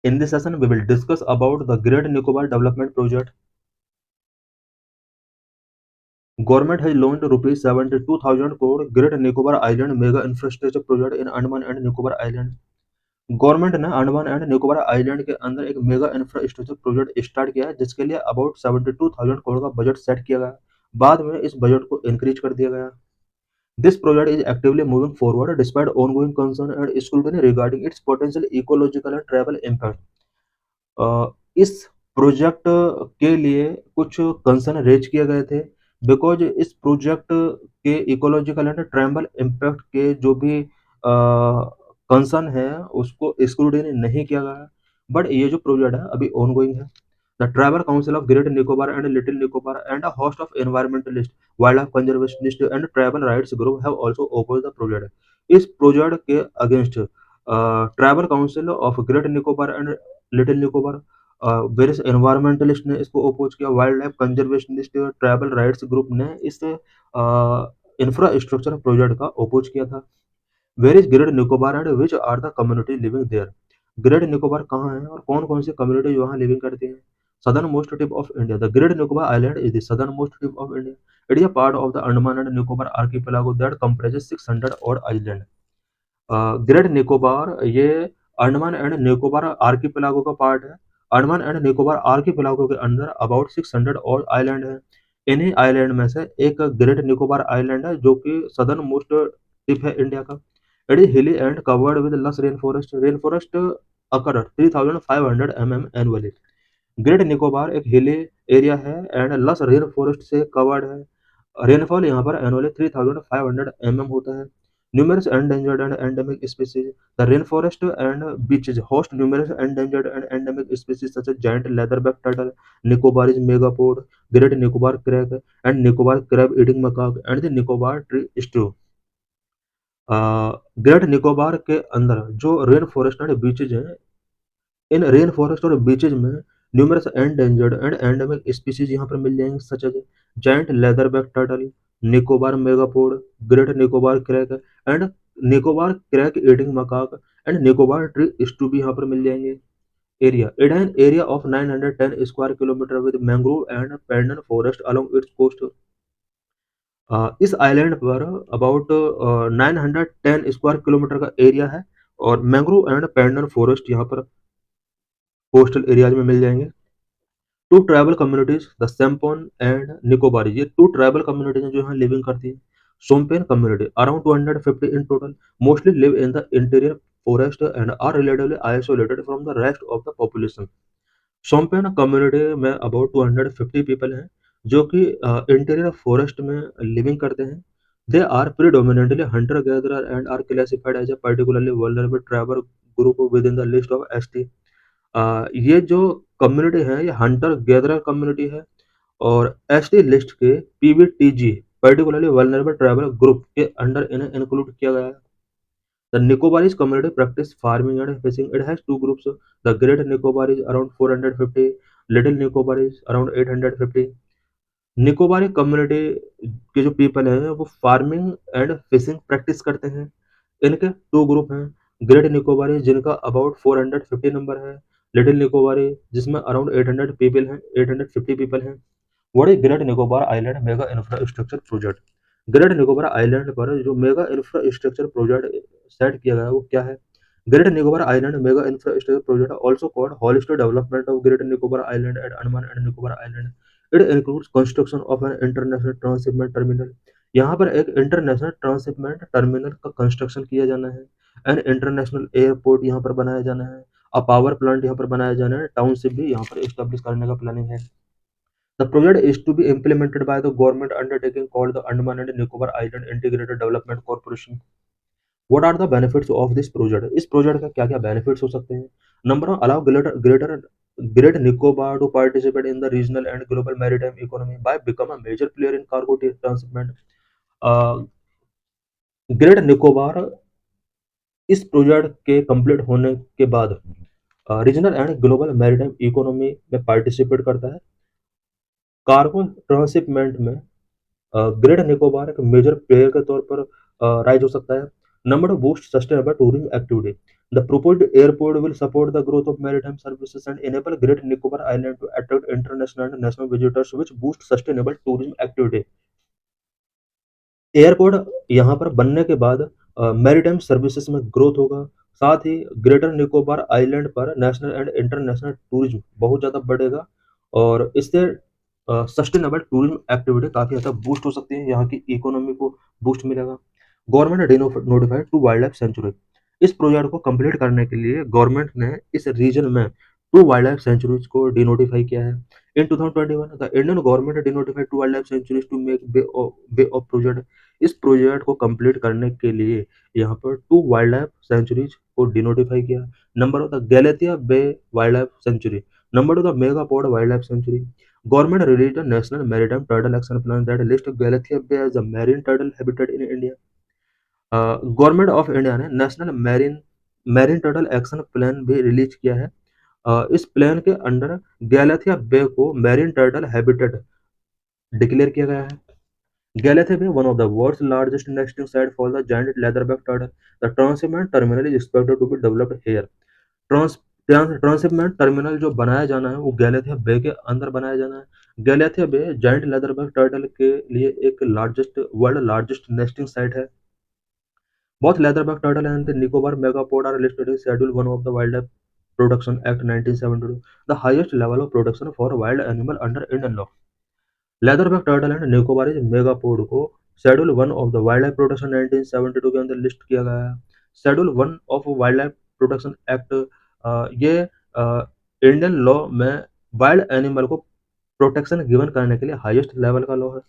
In this session, we will discuss about the Great Nicobar Development Project. Government has loaned rupees 72,000 crore Great Nicobar Island Mega Infrastructure Project in Andaman and Nicobar Island. Government ने Andaman and Nicobar island के अंदर एक mega infrastructure project start किया है जिसके लिए about 72,000 crore का budget set किया गया। बाद में इस बजट को इंक्रीज कर दिया गया। This project is actively moving forward despite ongoing concern and scrutiny regarding it's potential ecological and travel impact. इस प्रोजेक्ट के लिए कुछ कंसर्न रेज किए गए थे बिकॉज इस प्रोजेक्ट के इकोलॉजिकल एंड ट्रैवल इम्पैक्ट के जो भी कंसर्न है उसको स्क्रूटिनी नहीं किया गया। बट ये जो प्रोजेक्ट है अभी ऑनगोइंग है। The tribal council of great Nicobar and little Nicobar and a host of environmentalist wildlife conservationist and tribal rights group have also opposed the project. इस प्रोजेक्ट के against tribal council of great Nicobar and little Nicobar various environmentalist ने इसको oppose किया। Wildlife conservationist tribal rights group ने इस infrastructure project का oppose किया था। Where is great Nicobar and which are the community living there. Great Nicobar कहाँ है और कौन कौन सी कम्युनिटी वहाँ लिविंग करती है। Southern most tip of India. The great Nicobar island is the southern most tip of India. It is a part of the Andaman and Nicobar archipelago that comprises 600 odd island. Great Nicobar ये Andaman and Nicobar archipelago का part है। Andaman and Nicobar archipelago के अंदर about 600 और island है। इन्हीं island में से एक ग्रेट निकोबार आइलैंड है जो कि सदर्न मोस्ट टिप है इंडिया का। इट इज हिली एंड कवर्ड विद लस रेन फॉरेस्ट। रेन फॉरेस्ट अकर 3,500 mm एनुअली। ग्रेट निकोबार एक हिली एरिया है एंड लस रेन फॉरेस्ट से कवर्ड है। रेनफॉल यहाँ पर एनुअली 3,500 mm होता है। Numerous endangered and endemic species. The rainforest and beaches host numerous endangered and endemic species such as giant leatherback turtle, Nicobar's megapod, Great Nicobar crab, and Nicobar crab-eating macaque, and the Nicobar tree stew. Great Nicobar के अंदर जो rain forest and beaches हैं, इन rain forest और beaches में numerous endangered and endemic species यहाँ पर मिल जाएंगे such as giant leatherback turtle, Nicobar megapode, great Nicobar crake and Nicobar crab eating macaque and Nicobar tree shrew भी यहाँ पर मिल जाएंगे। एरिया इट है area of 910 square kilometer with mangrove and pandan forest along its coast. इस आइलैंड पर अबाउट 910 स्क्वायर किलोमीटर का area है और मैंग्रोव एंड पैंडन फॉरेस्ट यहाँ पर कोस्टल एरियाज में मिल जाएंगे। Two tribal communities the Shompen and Nicobarese, ये टू ट्राइबल कम्युनिटीज जो यहाँ लिविंग करती है। Shompen community around 250 in total mostly live in the interior forest and are relatively isolated from the rest of the population. Shompen community में about 250 people हैं जो कि interior forest में लिविंग करते हैं। They are predominantly hunter gatherer and are classified as a particularly vulnerable tribal group with in the list of ST. ये जो community है ये हंटर गैदरर कम्युनिटी है और एसटी लिस्ट के PVTG particularly vulnerable tribal group के under इन्हें include किया गया है। The Nicobarese community practice farming and fishing. It has two groups. The great Nicobarese around 450, little Nicobarese around 850। Nicobari community के जो पीपल हैं वो फार्मिंग एंड फिशिंग प्रैक्टिस करते हैं। इनके टू ग्रुप हैं। ग्रेट निकोबारी जिनका अबाउट 450 नंबर है, लिटिल निकोबारी जिसमें अराउंड 800 पीपल हैं, 850 पीपल हैं। What is great Nicobar island mega infrastructure project. Great Nicobar island पर जो मेगा इंफ्रास्ट्रक्चर प्रोजेक्ट सेट किया गया है वो क्या है। Great Nicobar island mega infrastructure project also called holistic development of great Nicobar island and Andaman and Nicobar island. It includes construction of an international transshipment terminal. यहाँ पर एक इंटरनेशनल ट्रांसशिपमेंट टर्मिनल का कंस्ट्रक्शन किया जाना है। एन इंटरनेशनल एयरपोर्ट यहाँ पर बनाया जाना है। अ पावर प्लांट यहाँ पर बनाया जाना है। टाउनशिप भी यहाँ पर एस्टेब्लिश करने का प्लानिंग है। The project is to be implemented by the government undertaking called the Andaman and Nicobar Island Integrated Development Corporation. What are the benefits of this project? इस प्रोजेक्ट का क्या क्या बेनिफिट्स हो सकते हैं। Number one, allow Great Nicobar to participate in the regional and global maritime economy by become a major player in cargo transshipment. Great Nicobar इस project के complete होने के बाद regional and global maritime economy में participate करता है। Cargo transshipment में great Nicobar एक मेजर प्लेयर के तौर पर राइज हो सकता है। Number two, boost sustainable tourism activity. The proposed airport will support the growth of maritime services and enable Great Nicobar Island to attract international and national visitors, which boost sustainable tourism activity. Airport यहाँ पर बनने के बाद maritime services में growth होगा, साथ ही greater Nicobar island पर national and international tourism बहुत ज़्यादा बढ़ेगा और इससे सस्टेनेबल टूरिज्म एक्टिविटी काफ़ी हद तक बूस्ट हो सकती है, यहाँ की इकोनॉमी को बूस्ट मिलेगा। Government notified to wildlife sanctuary. इस प्रोजेक्ट को कंप्लीट करने के लिए गवर्नमेंट ने इस रीजन में 2 वाइल्ड लाइफ सेंचुरीज को डिनोटिफाई किया है। In 2021 the Indian government denotified 2 wildlife sanctuaries to make way of project. इस प्रोजेक्ट को कंप्लीट करने के लिए यहाँ पर 2 वाइल्ड लाइफ सेंचुरीज को डिनोटिफाई किया। Number of the Galathea bay wildlife sanctuary, number 2 the mega port wild life sanctuary. Government released a national maritime turtle action plan that lists Galathea Bay as a marine turtle habitat in India। Government of India ने national marine marine turtle action plan भी release किया है। इस plan के under गैलाथिया बे को marine turtle habitat declare किया गया है। Galathea Bay, one of the world's largest nesting site for the giant leatherback turtle. The transshipment terminal is expected to be developed here। Trans transshipment terminal जो बनाया जाना है वो गैलेथिया बे के अंदर बनाया जाना है। गैलेथिया बे जायंट लेदरबैक टर्टल के लिए एक वर्ल्ड लार्जेस्ट नेस्टिंग साइट है। Both leatherback turtle and the Nicobar megapod are listed in Schedule 1 of the Wildlife Protection Act 1972, the highest level of protection for wild animal under Indian law। Leatherback turtle and Nicobar megapode को schedule 1 of the wild life protection 1972 के अंदर list किया गया है। Schedule 1 of wild life protection act ये Indian law में wild animal को protection given करने के लिए हाईएस्ट लेवल का लॉ है।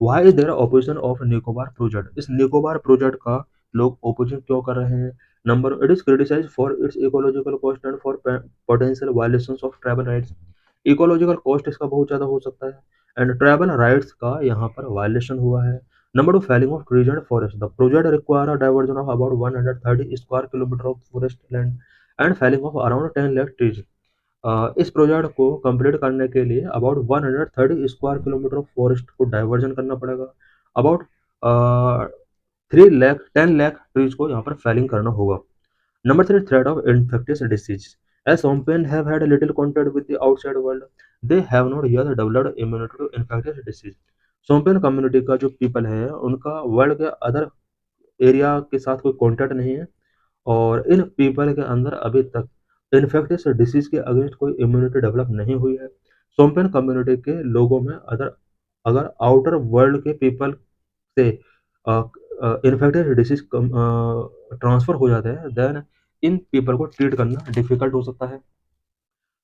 Why is there opposition of Nicobar project. इस निकोबार प्रोजेक्ट का लोग ओपोजिशन क्यों कर रहे हैं? Number, it is criticised for its ecological cost and for potential violations of tribal rights. Ecological cost इसका बहुत ज़्यादा हो सकता है एंड ट्राइबल राइट्स का यहाँ पर वायलेशन हुआ है। Number 2, felling of trees and forest. The project require a diversion of about 130 square kilometre of forest land and felling of around 10 lakh trees. इस प्रोजेक्ट को कंप्लीट करने के लिए about 130 square kilometre of forest को diversion करना पड़ेगा। About 10 lakh trees को यहाँ पर फेलिंग करना होगा। Number 3, threat of infectious disease. As Sompen have had little contact with the outside world, they have not yet developed immunity to infectious disease। Shompen community का जो पीपल है उनका वर्ल्ड के अदर एरिया के साथ कोई कॉन्टैक्ट नहीं है और इन पीपल के अंदर अभी तक इन्फेक्टियस डिसीज के अगेंस्ट कोई इम्यूनिटी डेवलप नहीं हुई है। सोम्पेन कम्युनिटी के लोगों में अगर आउटर वर्ल्ड के पीपल से इन्फेक्टियस डिसीज ट्रांसफर हो जाते हैं देन इन पीपल को ट्रीट करना डिफिकल्ट हो सकता है।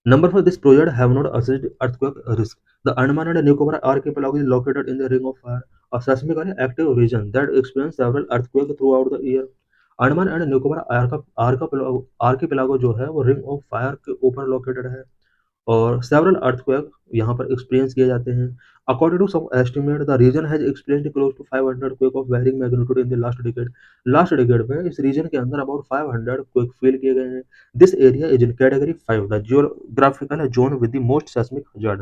Number 4, this project have not assessed earthquake risk। The Andaman and Nicobar archipelago is located in the Ring of Fire, a seismically active region that experiences several earthquakes throughout the year। Andaman and Nicobar archipelago जो है वो ring of fire के ऊपर located है और several earthquake यहाँ पर experience किए जाते हैं। According to some estimate the region has experienced close to 500 quake of varying magnitude in the last decade. Last decade में इस रीजन के अंदर अबाउट 500 क्वेक फील किए गए हैं। This area is in category 5, the geographical zone with the most seismic hazard.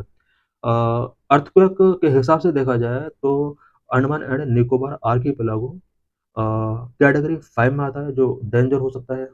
Earthquake के हिसाब से देखा जाए तो Andaman and Nicobar archipelago category 5 में आता है जो डेंजर हो सकता है।